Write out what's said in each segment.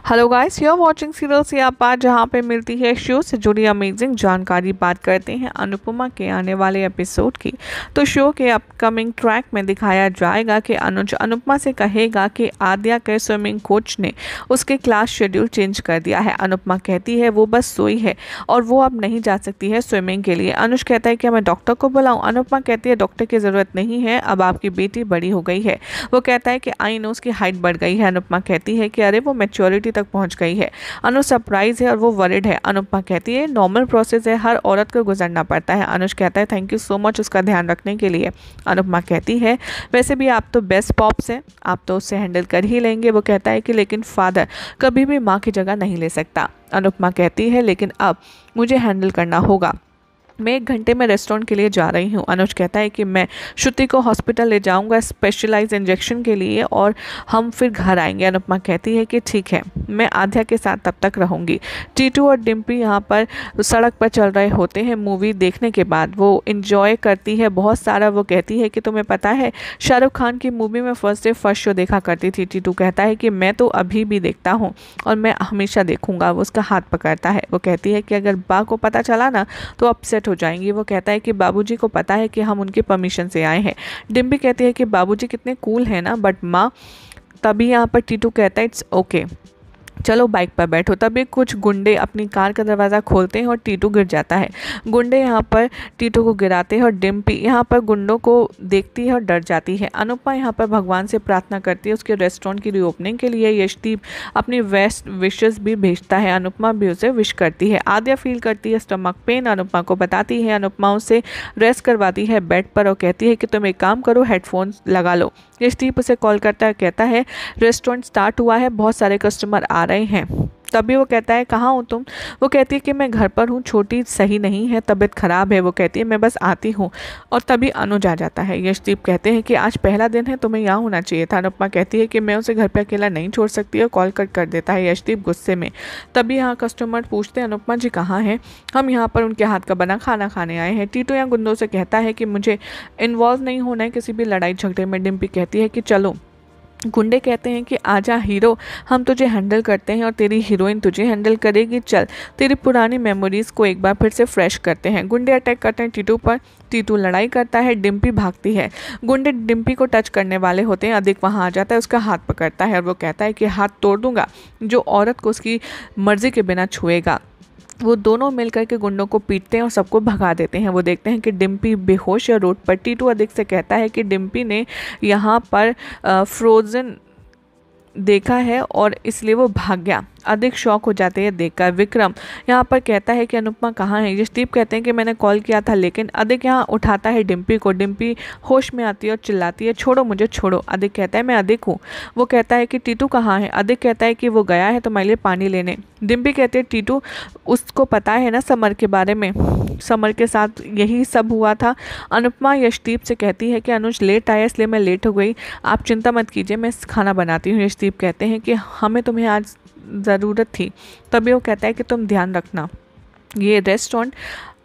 Hello guys, you are watching serial Siyapa, जहाँ पे मिलती है शो से जुड़ी अमेजिंग जानकारी। बात करते हैं अनुपमा के आने वाले एपिसोड की। तो शो के अपकमिंग ट्रैक में दिखाया जाएगा कि अनुज अनुपमा से कहेगा कि आद्या के स्विमिंग कोच ने उसके क्लास शेड्यूल चेंज कर दिया है। अनुपमा कहती है वो बस सोई है और वो अब नहीं जा सकती है स्विमिंग के लिए। अनुज कहता है कि मैं डॉक्टर को बुलाऊं। अनुपमा कहती है डॉक्टर की ज़रूरत नहीं है, अब आपकी बेटी बड़ी हो गई है। वो कहता है कि आई नो उसकी हाइट बढ़ गई है। अनुपमा कहती है कि अरे वो मैच्योरिटी तक पहुंच गई है। अनुज सरप्राइज है और वो वरिड है। अनुपमा कहती है नॉर्मल प्रोसेस है, हर औरत को गुजरना पड़ता है। अनुज कहता है थैंक यू सो मच उसका ध्यान रखने के लिए। अनुपमा कहती है वैसे भी आप तो बेस्ट पॉप्स हैं, आप तो उससे हैंडल कर ही लेंगे। वो कहता है कि लेकिन फादर कभी भी माँ की जगह नहीं ले सकता। अनुपमा कहती है लेकिन अब मुझे हैंडल करना होगा, मैं 1 घंटे में रेस्टोरेंट के लिए जा रही हूँ। अनुज कहता है कि मैं श्रुति को हॉस्पिटल ले जाऊँगा स्पेशलाइज इंजेक्शन के लिए और हम फिर घर आएंगे। अनुपमा कहती है कि ठीक है, मैं आद्या के साथ तब तक रहूँगी। टीटू और डिम्पी यहाँ पर सड़क पर चल रहे होते हैं। मूवी देखने के बाद वो इंजॉय करती है बहुत सारा। वो कहती है कि तुम्हें पता है शाहरुख खान की मूवी में फर्स्ट डे फर्स्ट शो देखा करती थी। टीटू कहता है कि मैं तो अभी भी देखता हूँ और मैं हमेशा देखूँगा। वो उसका हाथ पकड़ता है। वो कहती है कि अगर बा को पता चला ना तो अपसेट हो जाएंगी। वो कहता है कि बाबूजी को पता है कि हम उनके परमिशन से आए हैं। डिम्पी कहती है कि बाबूजी कितने कूल हैं ना, बट माँ। तभी यहाँ पर टीटू कहता है इट्स ओके, चलो बाइक पर बैठो। तभी कुछ गुंडे अपनी कार का दरवाज़ा खोलते हैं और टीटू गिर जाता है। गुंडे यहाँ पर टीटू को गिराते हैं और डिम्पी यहाँ पर गुंडों को देखती है और डर जाती है। अनुपमा यहाँ पर भगवान से प्रार्थना करती है उसके रेस्टोरेंट की रीओपनिंग के लिए। यशदीप अपनी वेस्ट विशेस भी भेजता है। अनुपमा भी उसे विश करती है। आद्या फील करती है स्टमक पेन, अनुपमा को बताती है। अनुपमा उसे रेस्ट करवाती है बेड पर और कहती है कि तुम एक काम करो, हेडफोन्स लगा लो। यशदीप उसे कॉल करता है, कहता है रेस्टोरेंट स्टार्ट हुआ है, बहुत सारे कस्टमर आ रहे हैं। तभी वो कहता है कहाँ हो तुम। वो कहती है कि मैं घर पर हूँ, छोटी सही नहीं है, तबीयत ख़राब है। वो कहती है मैं बस आती हूँ। और तभी अनुज आ जाता है। यशदीप कहते हैं कि आज पहला दिन है, तुम्हें यहाँ होना चाहिए था। अनुपमा कहती है कि मैं उसे घर पे अकेला नहीं छोड़ सकती और कॉल कट कर देता है यशदीप गुस्से में। तभी यहाँ कस्टमर पूछते हैं अनुपमा जी कहाँ हैं। हम यहाँ पर उनके हाथ का बना खाना खाने आए हैं। टीटू यहाँ गुंडों से कहता है कि मुझे इन्वॉल्व नहीं होना है किसी भी लड़ाई झगड़े में। डिम्पी कहती है कि चलो। गुंडे कहते हैं कि आजा हीरो, हम तुझे हैंडल करते हैं और तेरी हीरोइन तुझे हैंडल करेगी। चल तेरी पुरानी मेमोरीज को एक बार फिर से फ्रेश करते हैं। गुंडे अटैक करते हैं टीटू पर। टीटू लड़ाई करता है, डिम्पी भागती है। गुंडे डिम्पी को टच करने वाले होते हैं। अधिक वहाँ आ जाता है, उसका हाथ पकड़ता है और वो कहता है कि हाथ तोड़ दूंगा जो औरत को उसकी मर्जी के बिना छुएगा। वो दोनों मिलकर के गुंडों को पीटते हैं और सबको भगा देते हैं। वो देखते हैं कि डिम्पी बेहोश है रोड पर। टीटू अधिक से कहता है कि डिम्पी ने यहाँ पर फ्रोज़न देखा है और इसलिए वो भाग गया। अधिक शौक हो जाते हैं देखकर। विक्रम यहाँ पर कहता है कि अनुपमा कहाँ है। यशदीप कहते हैं कि मैंने कॉल किया था, लेकिन अधिक यहाँ उठाता है डिम्पी को। डिम्पी होश में आती है और चिल्लाती है छोड़ो मुझे छोड़ो। अधिक कहता है मैं अधिक हूँ। वो कहता है कि टीटू कहाँ है। अधिक कहता है कि वो गया है तुम्हारे लिए पानी लेने। डिम्पी कहते हैं टीटू उसको पता है ना समर के बारे में, समर के साथ यही सब हुआ था। अनुपमा यशदीप से कहती है कि अनुज लेट आया इसलिए मैं लेट हो गई, आप चिंता मत कीजिए मैं खाना बनाती हूँ। यशदीप कहते हैं कि हमें तुम्हें आज ज़रूरत थी। तभी वो कहता है कि तुम ध्यान रखना ये रेस्टोरेंट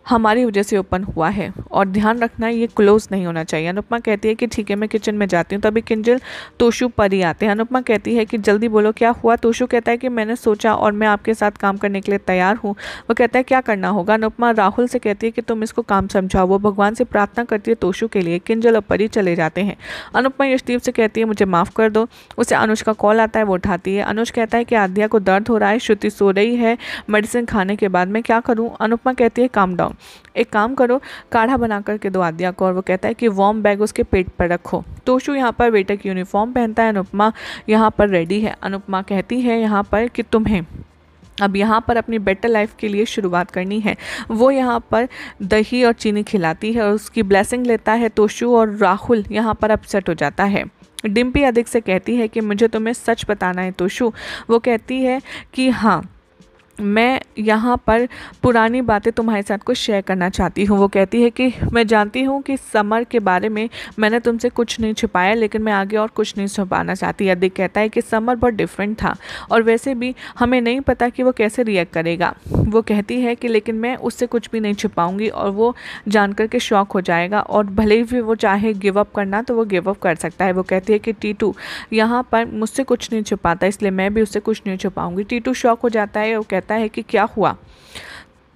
हमारी वजह से ओपन हुआ है और ध्यान रखना ये क्लोज नहीं होना चाहिए। अनुपमा कहती है कि ठीक है मैं किचन में जाती हूँ। तभी किंजल तोशु परी आते हैं। अनुपमा कहती है कि जल्दी बोलो क्या हुआ। तोशु कहता है कि मैंने सोचा और मैं आपके साथ काम करने के लिए तैयार हूँ। वो कहता है क्या करना होगा। अनुपमा राहुल से कहती है कि तुम इसको काम समझाओ। वो भगवान से प्रार्थना करती है तोशु के लिए। किंजल और परी चले जाते हैं। अनुपमा यशदीप से कहती है मुझे माफ़ कर दो। उसे अनुज का कॉल आता है, वो उठाती है। अनुज कहता है कि आद्या को दर्द हो रहा है, श्रुति सो रही है मेडिसिन खाने के बाद, मैं क्या करूँ। अनुपमा कहती है काम डाउन, एक काम करो काढ़ा बना करके दो आद्या को। और वो कहता है कि वार्म बैग उसके पेट पर रखो। तोशु यहाँ पर वेटर की यूनिफॉर्म पहनता है। अनुपमा यहाँ पर रेडी है। अनुपमा कहती है यहाँ पर कि तुम्हें अब यहाँ पर अपनी बेटर लाइफ के लिए शुरुआत करनी है। वो यहाँ पर दही और चीनी खिलाती है और उसकी ब्लेसिंग लेता है। तोशु और राहुल यहाँ पर अपसेट हो जाता है। डिम्पी अधिक से कहती है कि मुझे तुम्हें सच बताना है तोशु। वो कहती है कि हाँ मैं यहाँ पर पुरानी बातें तुम्हारे साथ कुछ शेयर करना चाहती हूँ। वो कहती है कि मैं जानती हूँ कि समर के बारे में मैंने तुमसे कुछ नहीं छुपाया, लेकिन मैं आगे और कुछ नहीं छुपाना चाहती। अदिक कहता है कि समर बहुत डिफरेंट था और वैसे भी हमें नहीं पता कि वो कैसे रिएक्ट करेगा। वो कहती है कि लेकिन मैं उससे कुछ भी नहीं छुपाऊंगी और वो जानकर के शॉक हो जाएगा और भले ही वो चाहे गिव अप करना तो वो गिव अप कर सकता है। वो कहती है कि टीटू यहाँ पर मुझसे कुछ नहीं छुपाता, इसलिए मैं भी उससे कुछ नहीं छुपाऊंगी। टीटू शॉक हो जाता है और कहता है कि क्या हुआ,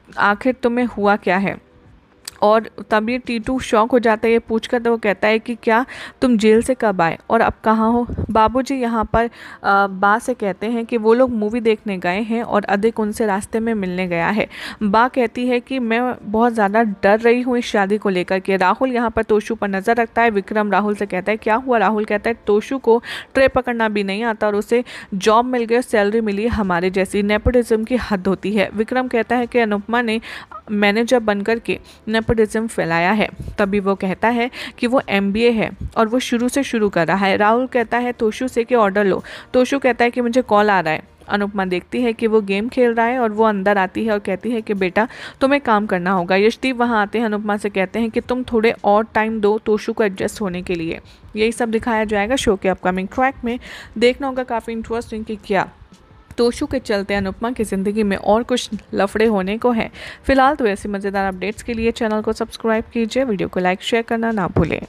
आखिर तुम्हें हुआ क्या है। और तभी टीटू शॉक हो जाता है ये पूछकर, तो वो कहता है कि क्या तुम जेल से कब आए और अब कहाँ हो। बाबूजी यहाँ पर बा से कहते हैं कि वो लोग मूवी देखने गए हैं और अधिक उनसे रास्ते में मिलने गया है। बा कहती है कि मैं बहुत ज़्यादा डर रही हूँ इस शादी को लेकर के। राहुल यहाँ पर तोशु पर नज़र रखता है। विक्रम राहुल से कहता है क्या हुआ। राहुल कहता है तोशु को ट्रे पकड़ना भी नहीं आता और उसे जॉब मिल गई, सैलरी मिली है हमारे जैसी। नेपोटिज्म की हद होती है। विक्रम कहता है कि अनुपमा ने मैनेजर बनकर के नेपोटिज्म फैलाया है। तभी वो कहता है कि वो MBA है और वो शुरू से शुरू कर रहा है। राहुल कहता है तोशु से कि ऑर्डर लो। तोशु कहता है कि मुझे कॉल आ रहा है। अनुपमा देखती है कि वो गेम खेल रहा है और वो अंदर आती है और कहती है कि बेटा तुम्हें काम करना होगा। यशदीप वहाँ आते हैं, अनुपमा से कहते हैं कि तुम थोड़े और टाइम दो तोशु को एडजस्ट होने के लिए। यही सब दिखाया जाएगा शो के अपकमिंग ट्रैक में। देखना होगा काफ़ी इंटरेस्टिंग कि क्या तोशु के चलते अनुपमा की ज़िंदगी में और कुछ लफड़े होने को है। फिलहाल तो ऐसी मज़ेदार अपडेट्स के लिए चैनल को सब्सक्राइब कीजिए, वीडियो को लाइक शेयर करना ना भूलें।